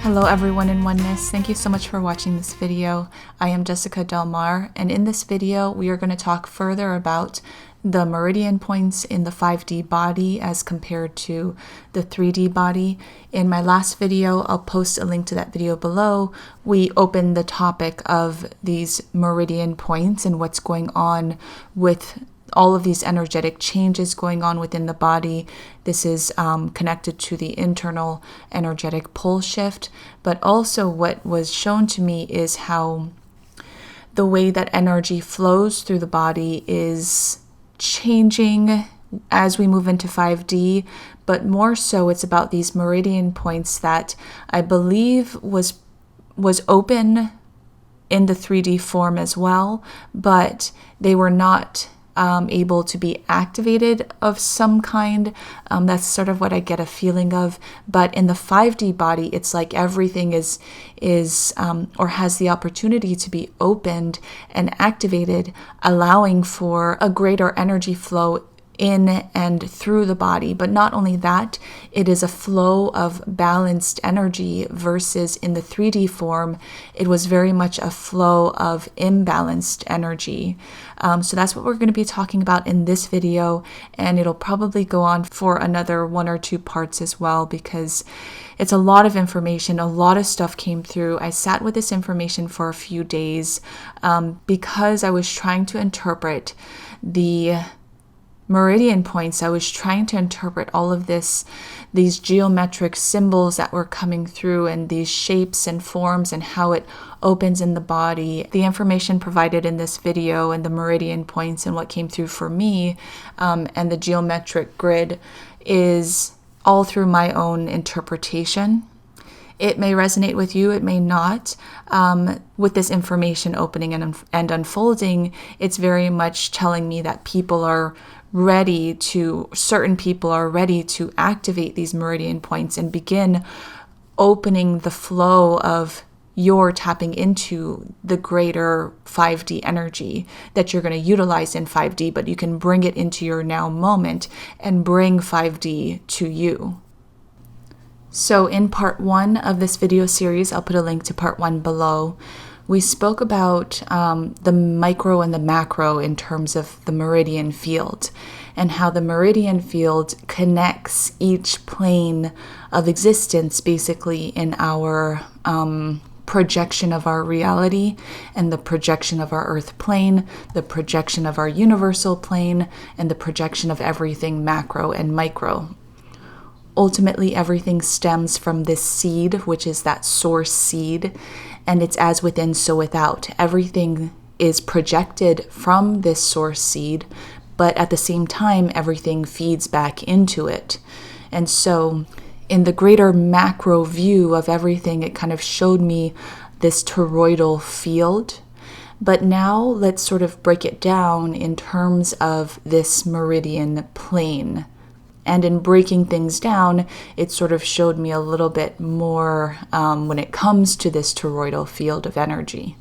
Hello everyone in oneness. Thank you so much for watching this video. I am Jessica Delmar, and in this video we are going to talk further about the meridian points in the 5D body as compared to the 3D body. In my last video, I'll post a link to that video below. We opened the topic of these meridian points and what's going on with all of these energetic changes going on within the body. This is connected to the internal energetic pole shift, but also what was shown to me is how the way that energy flows through the body is changing as we move into 5D, but more so it's about these meridian points that I believe was open in the 3D form as well, but they were not able to be activated of some kind. That's sort of what I get a feeling of. But in the 5D body, it's like everything is or has the opportunity to be opened and activated, allowing for a greater energy flow in and through the body. But not only that, it is a flow of balanced energy versus in the 3D form, it was very much a flow of imbalanced energy. So that's what we're going to be talking about in this video, and it'll probably go on for another 1 or 2 parts as well, because it's a lot of information, a lot of stuff came through. I sat with this information for a few days because I was trying to interpret the meridian points. I was trying to interpret all of these geometric symbols that were coming through and these shapes and forms and how it opens in the body. The information provided in this video and the meridian points and what came through for me and the geometric grid is all through my own interpretation. It may resonate with you, it may not. With this information opening and unfolding, it's very much telling me that certain people are ready to activate these meridian points and begin opening the flow of your tapping into the greater 5D energy that you're going to utilize in 5D, but you can bring it into your now moment and bring 5D to you. So in part 1 of this video series, I'll put a link to part 1 below. We spoke about the micro and the macro in terms of the meridian field and how the meridian field connects each plane of existence basically in our projection of our reality and the projection of our earth plane, the projection of our universal plane, and the projection of everything macro and micro. Ultimately, everything stems from this seed, which is that source seed, and it's as within, so without. Everything is projected from this source seed, but at the same time, everything feeds back into it. And so, in the greater macro view of everything, it kind of showed me this toroidal field. But now, let's sort of break it down in terms of this meridian plane. And in breaking things down, it sort of showed me a little bit more when it comes to this toroidal field of energy.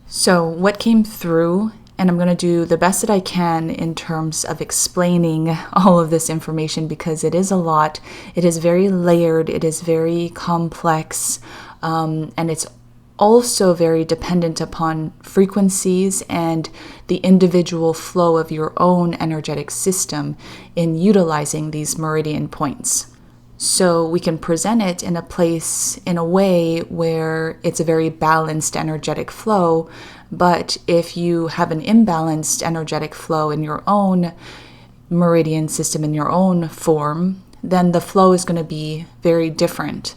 So what came through, and I'm going to do the best that I can in terms of explaining all of this information because it is a lot. It is very layered, it is very complex, and it's also very dependent upon frequencies and the individual flow of your own energetic system in utilizing these meridian points. So we can present it in a way where it's a very balanced energetic flow, but if you have an imbalanced energetic flow in your own meridian system, in your own form, then the flow is going to be very different.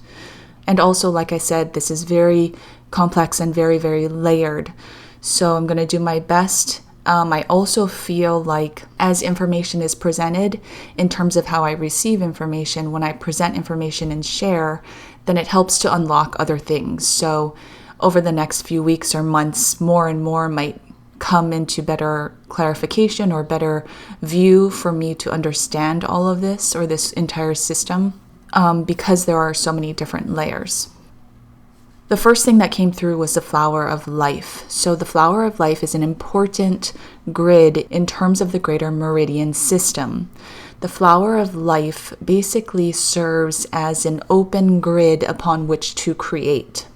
And also, like I said, this is very complex and very, very layered. So I'm going to do my best. I also feel like as information is presented, in terms of how I receive information, when I present information and share, then it helps to unlock other things. So over the next few weeks or months, more and more might come into better clarification or better view for me to understand all of this or this entire system because there are so many different layers. The first thing that came through was the flower of life. So the flower of life is an important grid in terms of the greater meridian system. The flower of life basically serves as an open grid upon which to create.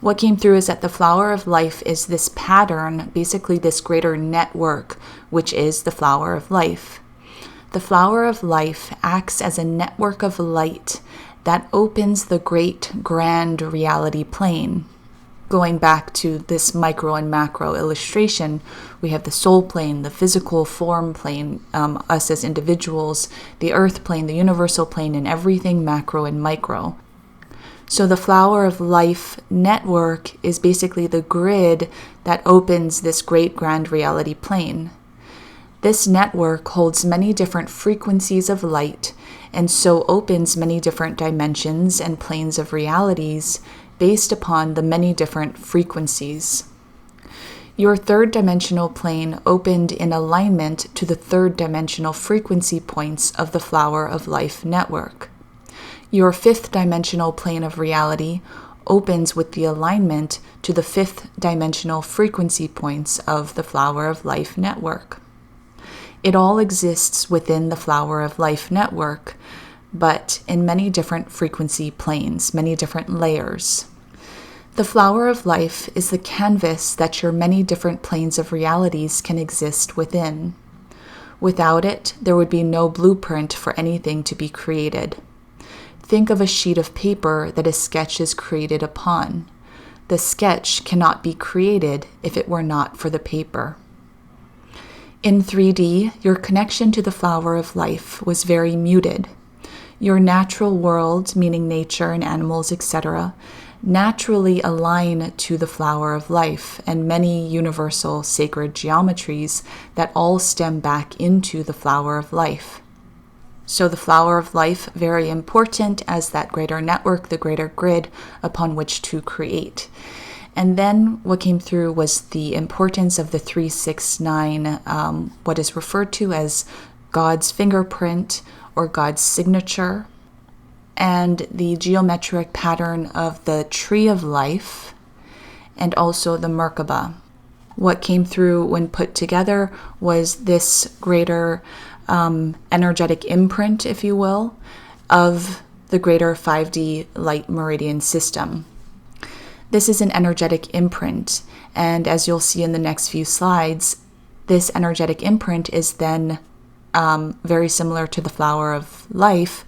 What came through is that the flower of life is this pattern, basically this greater network, which is the flower of life. The flower of life acts as a network of light that opens the great grand reality plane. Going back to this micro and macro illustration, we have the soul plane, the physical form plane, us as individuals, the earth plane, the universal plane, and everything macro and micro. So the flower of life network is basically the grid that opens this great grand reality plane. This network holds many different frequencies of light and so opens many different dimensions and planes of realities based upon the many different frequencies. Your third dimensional plane opened in alignment to the third dimensional frequency points of the flower of life network. Your fifth dimensional plane of reality opens with the alignment to the fifth dimensional frequency points of the flower of life network. It all exists within the flower of life network, but in many different frequency planes, many different layers. The flower of life is the canvas that your many different planes of realities can exist within. Without it, there would be no blueprint for anything to be created. Think of a sheet of paper that a sketch is created upon. The sketch cannot be created if it were not for the paper. In 3D, your connection to the flower of life was very muted. Your natural world, meaning nature and animals, etc., naturally align to the flower of life and many universal sacred geometries that all stem back into the flower of life. So the flower of life, very important as that greater network, the greater grid upon which to create. And then what came through was the importance of the 369, what is referred to as God's fingerprint or God's signature, and the geometric pattern of the tree of life, and also the Merkabah. What came through when put together was this greater energetic imprint, if you will, of the greater 5D light meridian system. This is an energetic imprint, and as you'll see in the next few slides, this energetic imprint is then very similar to the flower of life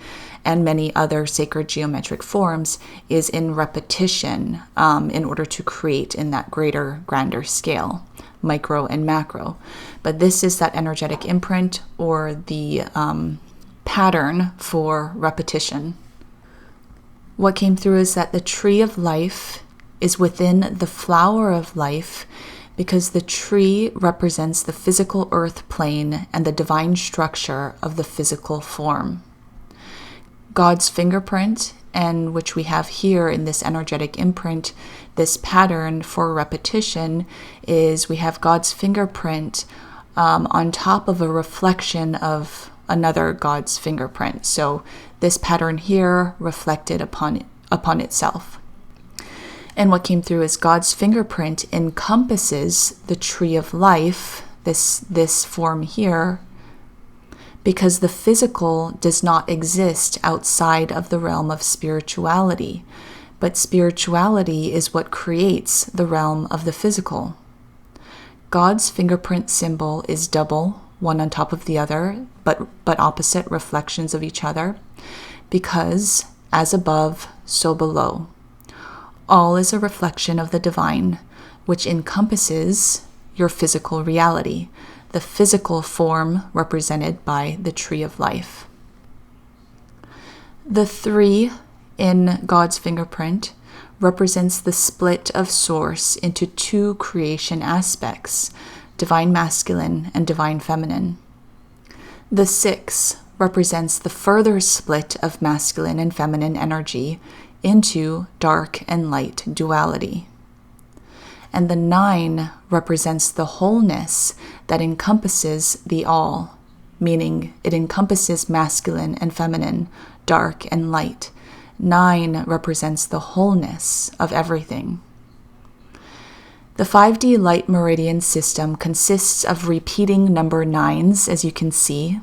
and many other sacred geometric forms, is in repetition in order to create in that greater, grander scale, micro and macro. But this is that energetic imprint or the pattern for repetition. What came through is that the tree of life is within the flower of life because the tree represents the physical earth plane and the divine structure of the physical form. God's fingerprint, and which we have here in this energetic imprint, this pattern for repetition, is we have God's fingerprint on top of a reflection of another God's fingerprint. So this pattern here reflected upon itself. And what came through is God's fingerprint encompasses the tree of life, this form here, because the physical does not exist outside of the realm of spirituality, but spirituality is what creates the realm of the physical. God's fingerprint symbol is double, one on top of the other, but opposite reflections of each other, because as above, so below. All is a reflection of the divine, which encompasses your physical reality, the physical form represented by the tree of life. The 3 in God's fingerprint represents the split of source into 2 creation aspects, divine masculine and divine feminine. The 6 represents the further split of masculine and feminine energy into dark and light duality. And the 9 represents the wholeness that encompasses the all, meaning it encompasses masculine and feminine, dark and light. 9 represents the wholeness of everything. The 5D light meridian system consists of repeating number 9s, as you can see.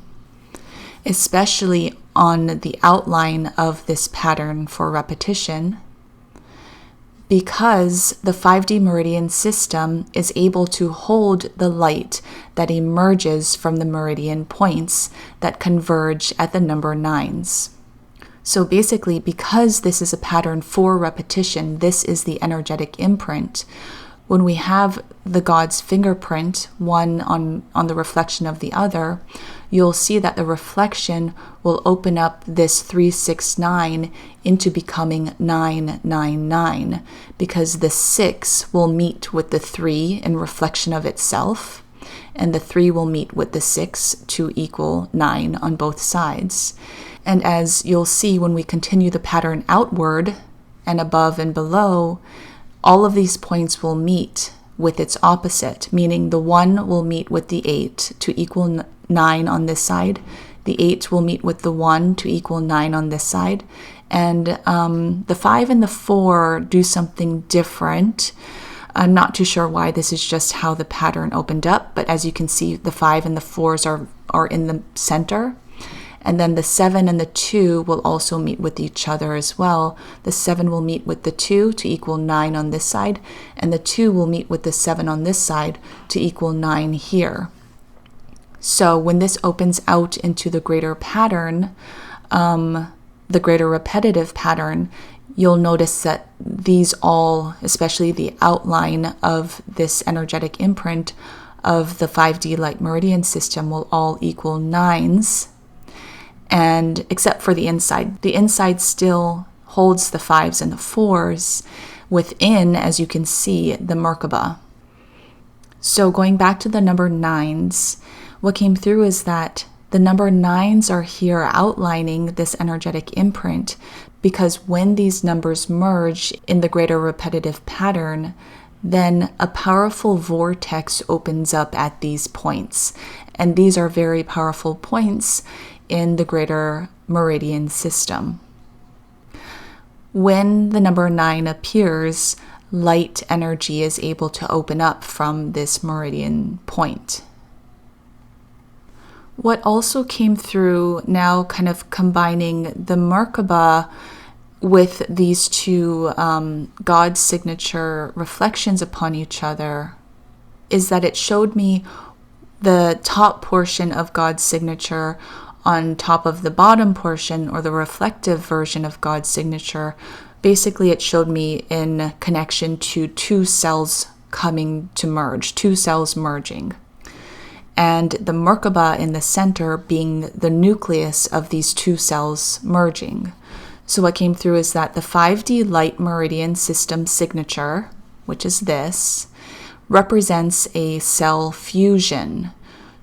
especially on the outline of this pattern for repetition, because the 5D meridian system is able to hold the light that emerges from the meridian points that converge at the number 9s. So basically, because this is a pattern for repetition, this is the energetic imprint. When we have the god's fingerprint, one on the reflection of the other, you'll see that the reflection will open up this 369 into becoming 999, because the 6 will meet with the 3 in reflection of itself, and the 3 will meet with the 6 to equal 9 on both sides. And as you'll see when we continue the pattern outward and above and below, all of these points will meet with its opposite, meaning the 1 will meet with the 8 to equal 9 on this side, the 8 will meet with the 1 to equal 9 on this side, and the 5 and the 4 do something different. I'm not too sure why. This is just how the pattern opened up, but as you can see, the 5 and the 4s are in the center. And then the 7 and the 2 will also meet with each other as well. The 7 will meet with the 2 to equal 9 on this side, and the 2 will meet with the 7 on this side to equal 9 here. So when this opens out into the greater pattern, the greater repetitive pattern, you'll notice that these all, especially the outline of this energetic imprint of the 5D light meridian system, will all equal 9s. And except for the inside still holds the 5s and the 4s within, as you can see, the Merkabah. So going back to the number 9s, what came through is that the number 9s are here outlining this energetic imprint, because when these numbers merge in the greater repetitive pattern, then a powerful vortex opens up at these points. And these are very powerful points in the greater meridian system. When the number 9 appears, light energy is able to open up from this meridian point. What also came through, now kind of combining the Merkaba with these two God signature reflections upon each other, is that it showed me the top portion of God's signature on top of the bottom portion, or the reflective version of God's signature. Basically, it showed me in connection to two cells coming to merge, two cells merging. And the Merkaba in the center being the nucleus of these two cells merging. So what came through is that the 5D light meridian system signature, which is this, represents a cell fusion.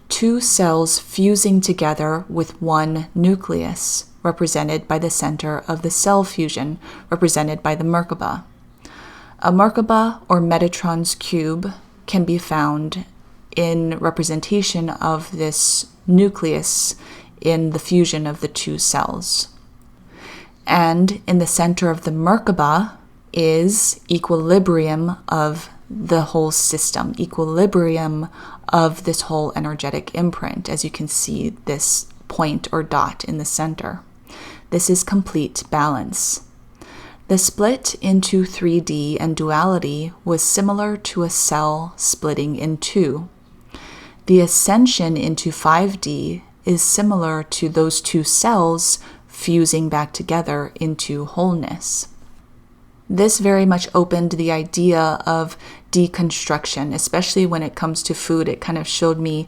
Two cells fusing together with one nucleus, represented by the center of the cell fusion, represented by the Merkaba. A Merkaba, or Metatron's cube, can be found in representation of this nucleus in the fusion of the two cells. And in the center of the Merkaba is equilibrium of the whole system, equilibrium of this whole energetic imprint, as you can see this point or dot in the center. This is complete balance. The split into 3D and duality was similar to a cell splitting in two. The ascension into 5D is similar to those two cells fusing back together into wholeness. This very much opened the idea of deconstruction, especially when it comes to food. It kind of showed me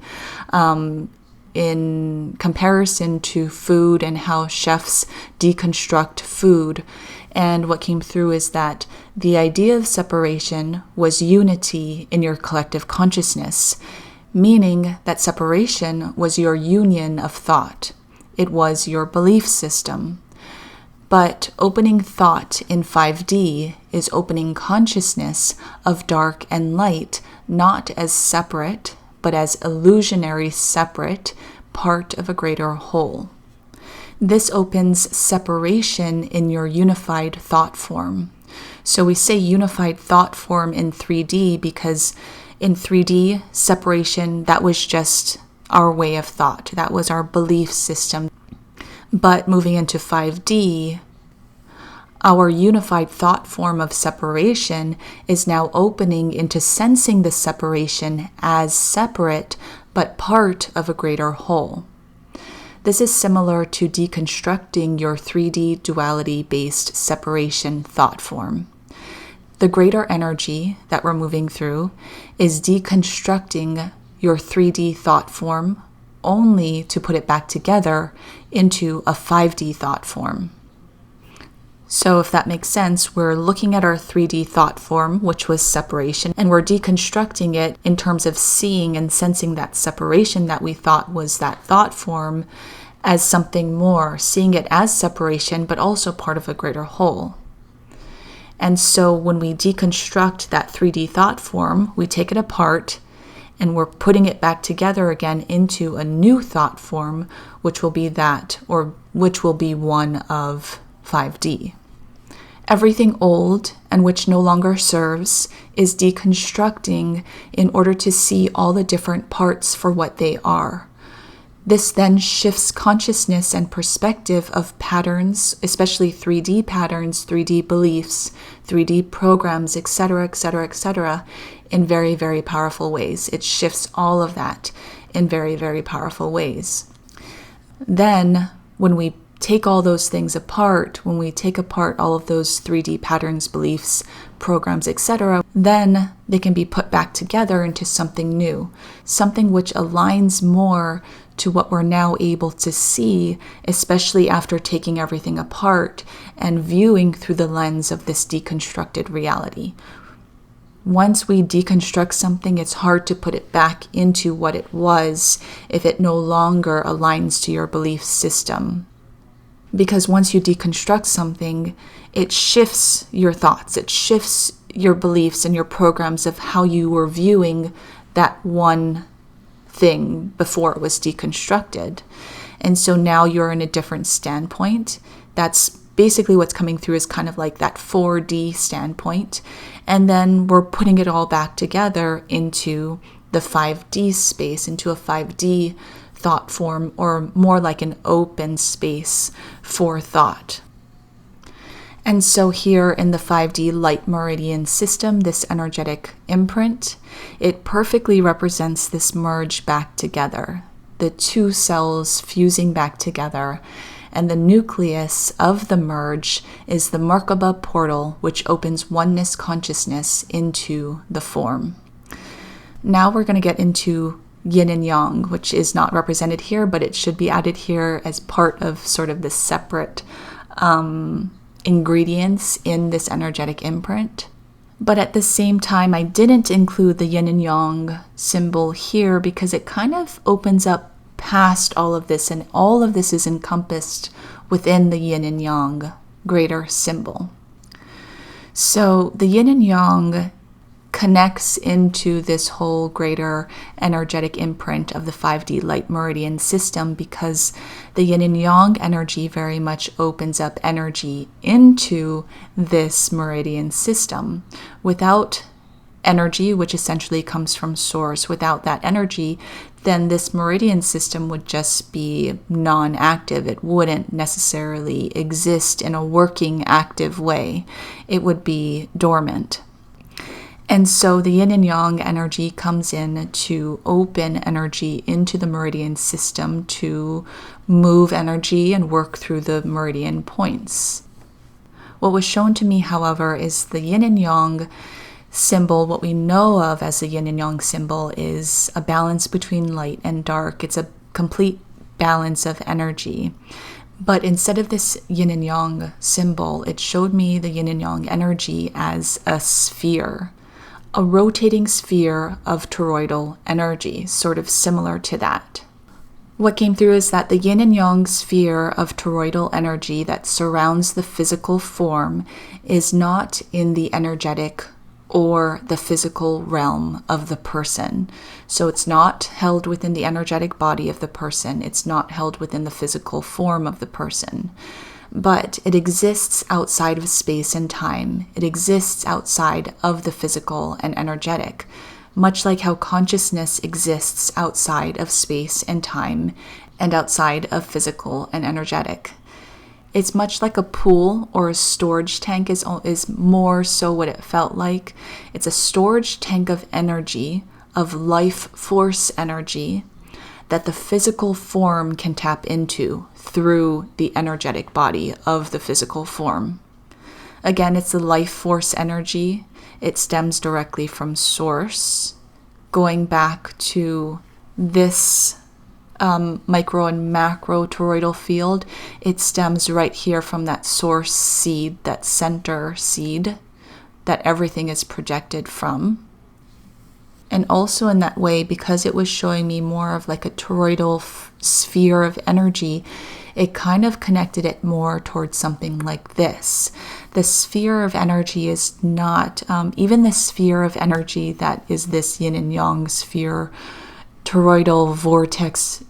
in comparison to food and how chefs deconstruct food. And what came through is that the idea of separation was unity in your collective consciousness, meaning that separation was your union of thought. It was your belief system. But opening thought in 5D is opening consciousness of dark and light, not as separate, but as illusionary separate, part of a greater whole. This opens separation in your unified thought form. So we say unified thought form in 3D because in 3D, separation, that was just our way of thought. That was our belief system. But moving into 5D, our unified thought form of separation is now opening into sensing the separation as separate, but part of a greater whole. This is similar to deconstructing your 3D duality-based separation thought form. The greater energy that we're moving through is deconstructing your 3D thought form only to put it back together into a 5D thought form. So if that makes sense, we're looking at our 3D thought form, which was separation, and we're deconstructing it in terms of seeing and sensing that separation that we thought was that thought form as something more, seeing it as separation, but also part of a greater whole. And so when we deconstruct that 3D thought form, we take it apart and we're putting it back together again into a new thought form, which will be that, or which will be one of 5D. Everything old and which no longer serves is deconstructing in order to see all the different parts for what they are. This then shifts consciousness and perspective of patterns, especially 3D patterns, 3D beliefs, 3D programs, etc., etc., etc., in very, very powerful ways. It shifts all of that in very, very powerful ways. Then, when we take all those things apart, when we take apart all of those 3D patterns, beliefs, programs, etc., then they can be put back together into something new, something which aligns more to what we're now able to see, especially after taking everything apart and viewing through the lens of this deconstructed reality. Once we deconstruct something, it's hard to put it back into what it was if it no longer aligns to your belief system. Because once you deconstruct something, it shifts your thoughts, it shifts your beliefs and your programs of how you were viewing that one thing before it was deconstructed. And so now you're in a different standpoint. That's basically what's coming through, is kind of like that 4D standpoint. And then we're putting it all back together into the 5D space, into a 5D thought form, or more like an open space for thought. And so here in the 5D light meridian system, this energetic imprint, it perfectly represents this merge back together, the two cells fusing back together. And the nucleus of the merge is the Merkaba portal, which opens oneness consciousness into the form. Now we're going to get into yin and yang, which is not represented here, but it should be added here as part of sort of the separate ingredients in this energetic imprint. But at the same time, I didn't include the yin and yang symbol here because it kind of opens up past all of this, and all of this is encompassed within the yin and yang greater symbol. So the yin and yang connects into this whole greater energetic imprint of the 5D light meridian system, because the yin and yang energy very much opens up energy into this meridian system. Without energy, which essentially comes from source, without that energy, then this meridian system would just be non-active. It wouldn't necessarily exist in a working, active way. It would be dormant. And so the yin and yang energy comes in to open energy into the meridian system, to move energy and work through the meridian points. What was shown to me, however, is the yin and yang symbol. What we know of as the yin and yang symbol is a balance between light and dark. It's a complete balance of energy. But instead of this yin and yang symbol, it showed me the yin and yang energy as a sphere, a rotating sphere of toroidal energy, sort of similar to that. What came through is that the yin and yang sphere of toroidal energy that surrounds the physical form is not in the energetic or the physical realm of the person. So it's not held within the energetic body of the person. It's not held within the physical form of the person. But it exists outside of space and time. It exists outside of the physical and energetic, much like how consciousness exists outside of space and time and outside of physical and energetic. It's much like a pool or a storage tank is more so what it felt like. It's a storage tank of energy, of life force energy, that the physical form can tap into through the energetic body of the physical form. Again, it's the life force energy. It stems directly from source. Going back to this micro and macro toroidal field, it stems right here from that source seed, that center seed that everything is projected from. And also in that way, because it was showing me more of like a toroidal sphere of energy, it kind of connected it more towards something like this. The sphere of energy is not, even the sphere of energy that is this yin and yang sphere, toroidal vortex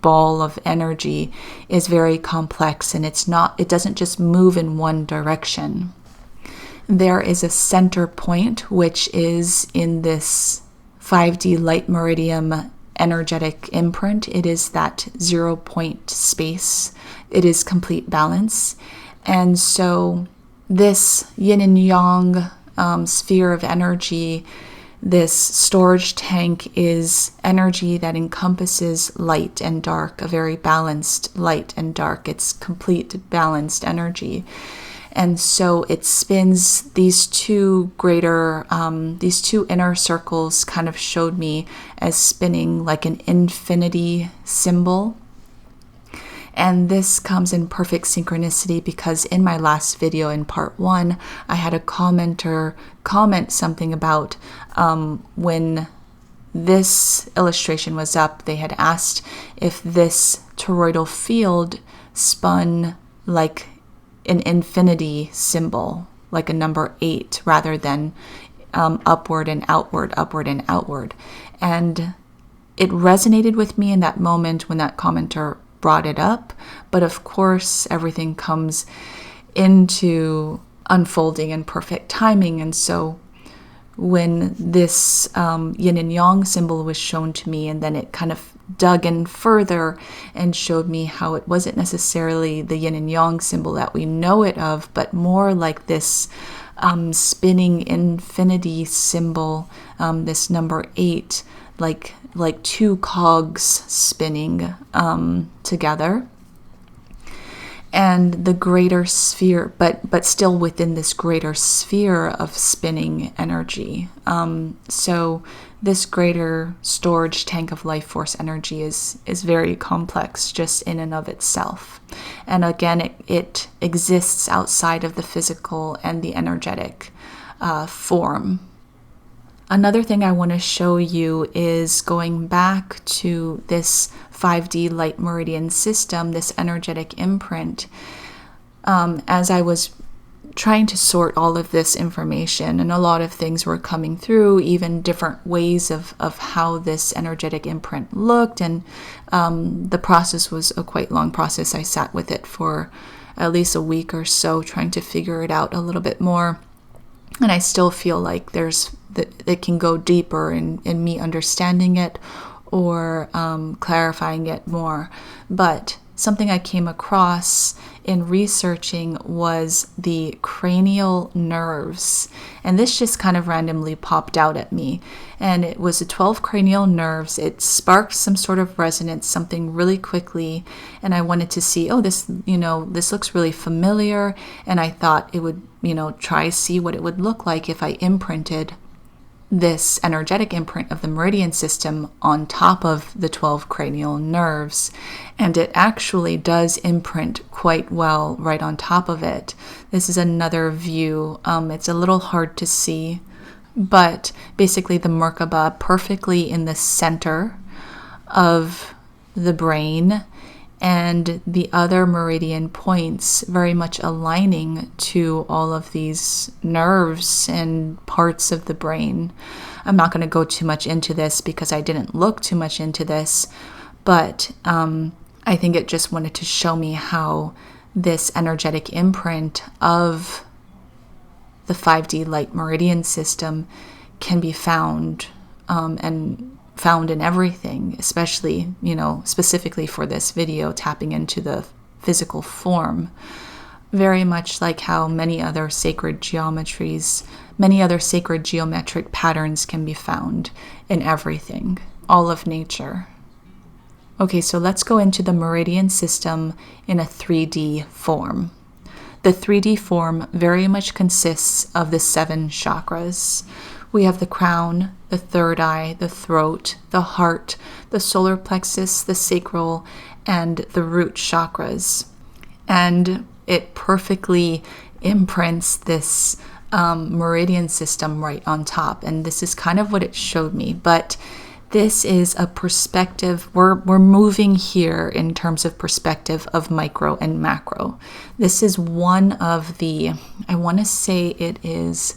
ball of energy is very complex, and it doesn't just move in one direction. There is a center point, which is in this 5D light meridian energetic imprint. It is that 0 point space. It is complete balance. And so this yin and yang sphere of energy, this storage tank, is energy that encompasses light and dark, a very balanced light and dark. It's complete balanced energy. And so it spins these two inner circles, kind of showed me as spinning like an infinity symbol. And this comes in perfect synchronicity because in my last video in part 1, I had a commenter comment something about when this illustration was up, they had asked if this toroidal field spun like an infinity symbol, like a number 8, rather than upward and outward, upward and outward. And it resonated with me in that moment when that commenter brought it up. But of course, everything comes into unfolding in perfect timing. And so when this yin and yang symbol was shown to me, and then it kind of dug in further and showed me how it wasn't necessarily the yin and yang symbol that we know it of, but more like this spinning infinity symbol, this number 8, like two cogs spinning together. And the greater sphere, but still within this greater sphere of spinning energy. So this greater storage tank of life force energy is very complex just in and of itself. And again, it exists outside of the physical and the energetic form. Another thing I want to show you is going back to this 5D light meridian system, this energetic imprint. As I was trying to sort all of this information, and a lot of things were coming through, even different ways of how this energetic imprint looked, and the process was a quite long process. I sat with it for at least a week or so, trying to figure it out a little bit more. And I still feel like it can go deeper in me understanding it or clarifying it more. But something I came across in researching was the cranial nerves. And this just kind of randomly popped out at me. And it was the 12 cranial nerves. It sparked some sort of resonance, something really quickly. And I wanted to see, this looks really familiar. And I thought it would, try see what it would look like if I imprinted this energetic imprint of the meridian system on top of the 12 cranial nerves. And it actually does imprint quite well right on top of it. This is another view. It's a little hard to see, but basically the Merkabah perfectly in the center of the brain, and the other meridian points very much aligning to all of these nerves and parts of the brain. I'm not going to go too much into this because I didn't look too much into this, but I think it just wanted to show me how this energetic imprint of the 5D light meridian system can be found and found in everything, especially, specifically for this video, tapping into the physical form. Very much like how many other sacred geometries, many other sacred geometric patterns can be found in everything, all of nature. Okay, so let's go into the meridian system in a 3D form. The 3D form very much consists of the 7 chakras. We have the crown, the third eye, the throat, the heart, the solar plexus, the sacral, and the root chakras. And it perfectly imprints this meridian system right on top. And this is kind of what it showed me. But this is a perspective. We're moving here in terms of perspective of micro and macro. This is one of the, I want to say it is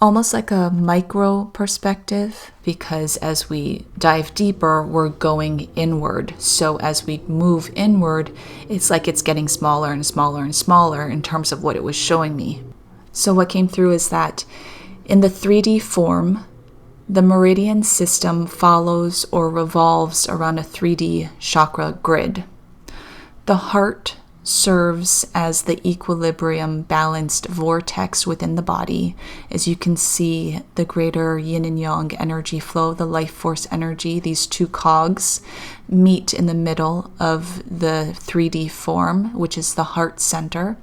almost like a micro perspective, because as we dive deeper, we're going inward. So as we move inward, it's like it's getting smaller and smaller and smaller in terms of what it was showing me. So what came through is that in the 3D form, the meridian system follows or revolves around a 3D chakra grid. The heart serves as the equilibrium balanced vortex within the body. As you can see, the greater yin and yang energy flow, the life force energy, these two cogs meet in the middle of the 3D form, which is the heart center.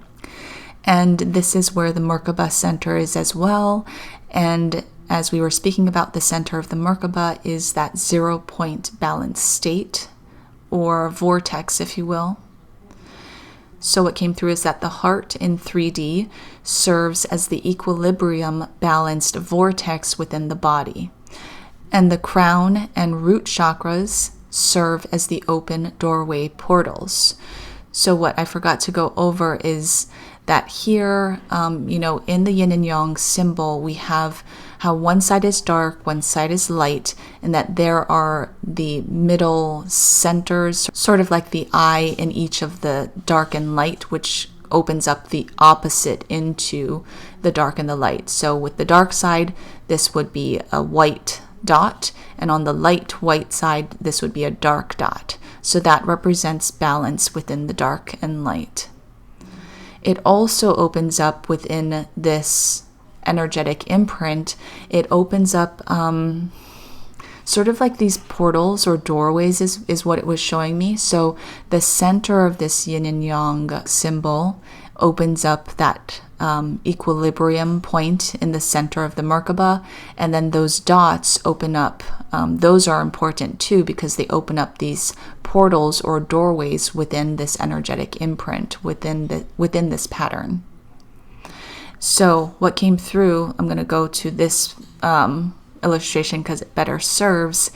And this is where the Merkabah center is as well. And as we were speaking about, the center of the Merkabah is that 0 point balance state, or vortex, if you will. So what came through is that the heart in 3D serves as the equilibrium balanced vortex within the body. And the crown and root chakras serve as the open doorway portals. So what I forgot to go over is that here, in the yin and yang symbol, we have how one side is dark, one side is light, and that there are the middle centers, sort of like the eye in each of the dark and light, which opens up the opposite into the dark and the light. So with the dark side, this would be a white dot, and on the light white side, this would be a dark dot. So that represents balance within the dark and light. It also opens up within this energetic imprint. It opens up sort of like these portals or doorways is what it was showing me. So the center of this yin and yang symbol opens up that equilibrium point in the center of the Merkabah, and then those dots open up. Those are important too, because they open up these portals or doorways within this energetic imprint, within this pattern. So what came through, I'm going to go to this illustration because it better serves,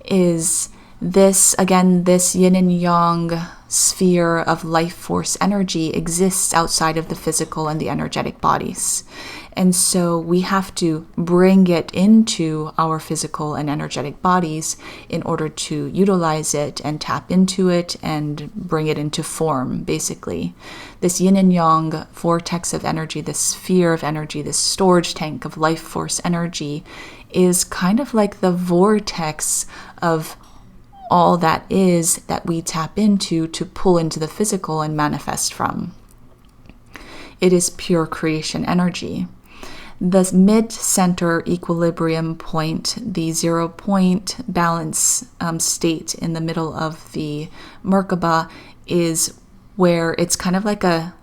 is this, again, this yin and yang sphere of life force energy exists outside of the physical and the energetic bodies. And so we have to bring it into our physical and energetic bodies in order to utilize it and tap into it and bring it into form, basically. This yin and yang vortex of energy, this sphere of energy, this storage tank of life force energy is kind of like the vortex of all that is that we tap into to pull into the physical and manifest from. It is pure creation energy. The mid-center equilibrium point, the 0 point balance state in the middle of the Merkabah, is where it's kind of like a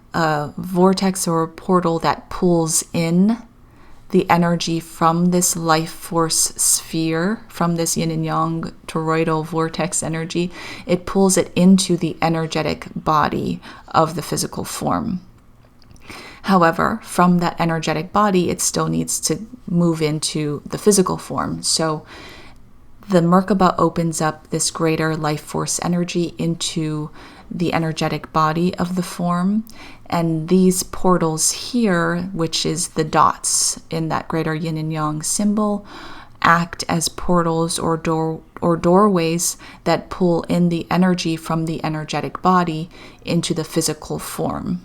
vortex or a portal that pulls in the energy from this life force sphere, from this yin and yang toroidal vortex energy. It pulls it into the energetic body of the physical form. However, from that energetic body, it still needs to move into the physical form. So the Merkabah opens up this greater life force energy into the energetic body of the form. And these portals here, which is the dots in that greater yin and yang symbol, act as portals or doorways that pull in the energy from the energetic body into the physical form.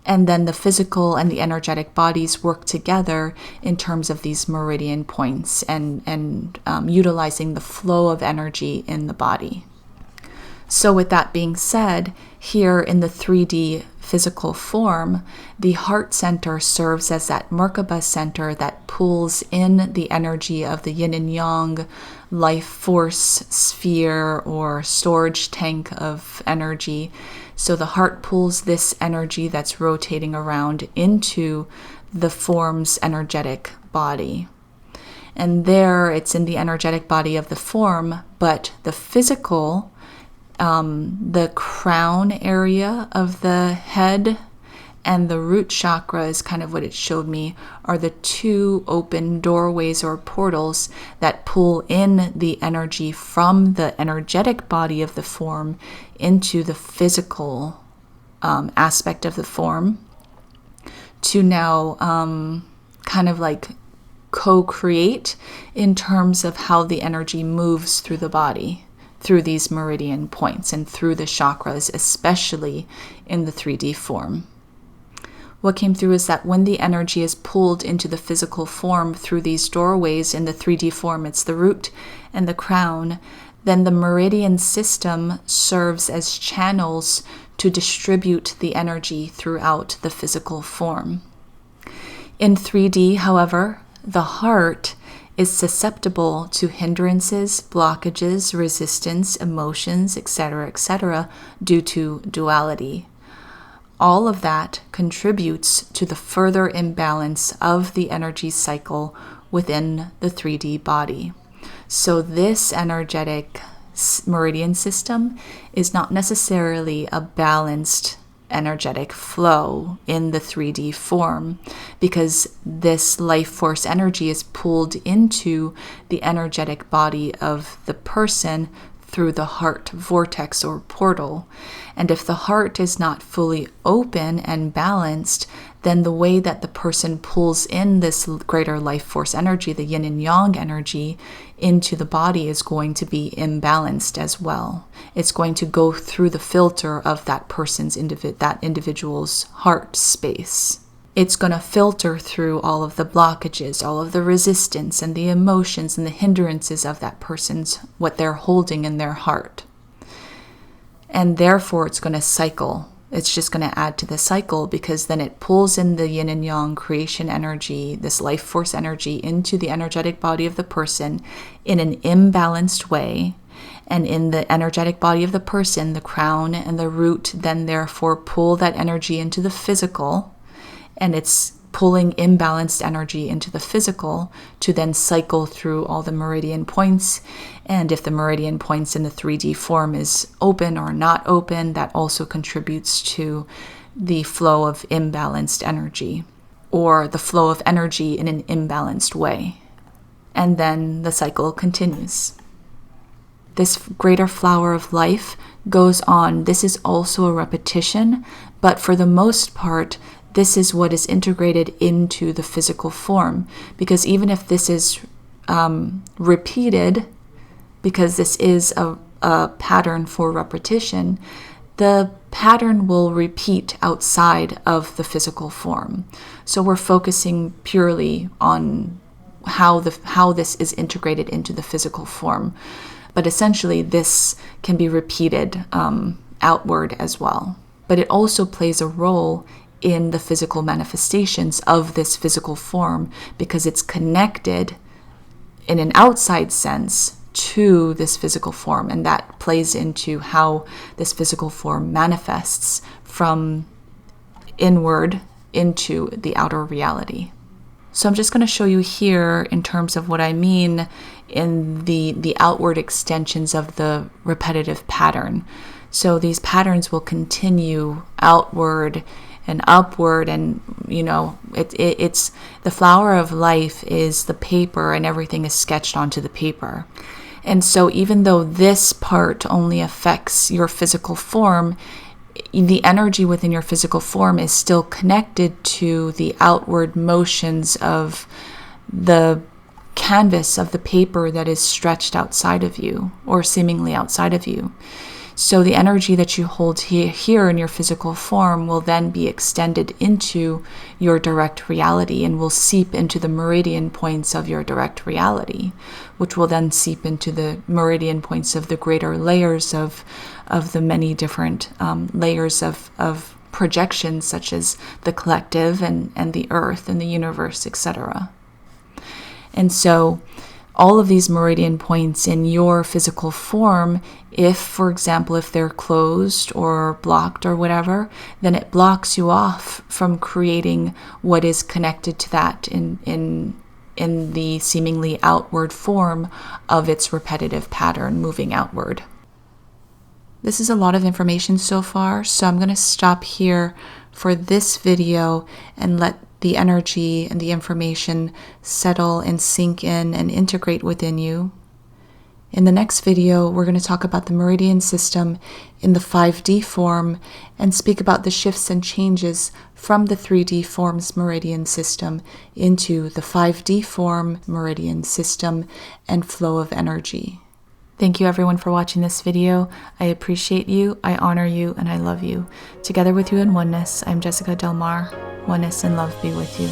And then the physical and the energetic bodies work together in terms of these meridian points and utilizing the flow of energy in the body. So with that being said, here in the 3D physical form, the heart center serves as that Merkaba center that pulls in the energy of the yin and yang life force sphere or storage tank of energy. So the heart pulls this energy that's rotating around into the form's energetic body. And there it's in the energetic body of the form, but the physical, the crown area of the head and the root chakra is kind of what it showed me, are the two open doorways or portals that pull in the energy from the energetic body of the form into the physical aspect of the form to now kind of like co-create in terms of how the energy moves through the body, through these meridian points and through the chakras, especially in the 3D form. What came through is that when the energy is pulled into the physical form through these doorways in the 3D form, it's the root and the crown, then the meridian system serves as channels to distribute the energy throughout the physical form. In 3D, however, the heart is susceptible to hindrances, blockages, resistance, emotions, etc., due to duality. All of that contributes to the further imbalance of the energy cycle within the 3D body. So this energetic meridian system is not necessarily a balanced energetic flow in the 3D form, because this life force energy is pulled into the energetic body of the person through the heart vortex or portal. And if the heart is not fully open and balanced, then the way that the person pulls in this greater life force energy, the yin and yang energy, into the body is going to be imbalanced as well. It's going to go through the filter of that person's individual's heart space. It's going to filter through all of the blockages, all of the resistance and the emotions and the hindrances of that person's, what they're holding in their heart. And therefore it's going to cycle. It's just going to add to the cycle, because then it pulls in the yin and yang creation energy, this life force energy, into the energetic body of the person in an imbalanced way. And in the energetic body of the person, the crown and the root then therefore pull that energy into the physical. And it's pulling imbalanced energy into the physical to then cycle through all the meridian points. And if the meridian points in the 3D form is open or not open, that also contributes to the flow of imbalanced energy, or the flow of energy in an imbalanced way. And then the cycle continues. This greater flower of life goes on. This is also a repetition, but for the most part, this is what is integrated into the physical form, because even if this is repeated, because this is a pattern for repetition, the pattern will repeat outside of the physical form. So we're focusing purely on how this is integrated into the physical form. But essentially, this can be repeated outward as well. But it also plays a role in the physical manifestations of this physical form, because it's connected in an outside sense to this physical form, and that plays into how this physical form manifests from inward into the outer reality. So I'm just going to show you here in terms of what I mean in the outward extensions of the repetitive pattern. So these patterns will continue outward and upward, and it's the flower of life is the paper, and everything is sketched onto the paper. And so even though this part only affects your physical form, the energy within your physical form is still connected to the outward motions of the canvas of the paper that is stretched outside of you, or seemingly outside of you. So the energy that you hold here in your physical form will then be extended into your direct reality and will seep into the meridian points of your direct reality, which will then seep into the meridian points of the greater layers of the many different layers of projections, such as the collective and the earth and the universe, etc. And so all of these meridian points in your physical form, if, for example, if they're closed or blocked or whatever, then it blocks you off from creating what is connected to that in the seemingly outward form of its repetitive pattern moving outward. This is a lot of information so far, so I'm going to stop here for this video and let the energy and the information settle and sink in and integrate within you. In the next video, we're going to talk about the meridian system in the 5D form and speak about the shifts and changes from the 3D form's meridian system into the 5D form meridian system and flow of energy. Thank you everyone for watching this video. I appreciate you, I honor you, and I love you. Together with you in oneness, I'm Jessica Delmar. Oneness and love be with you.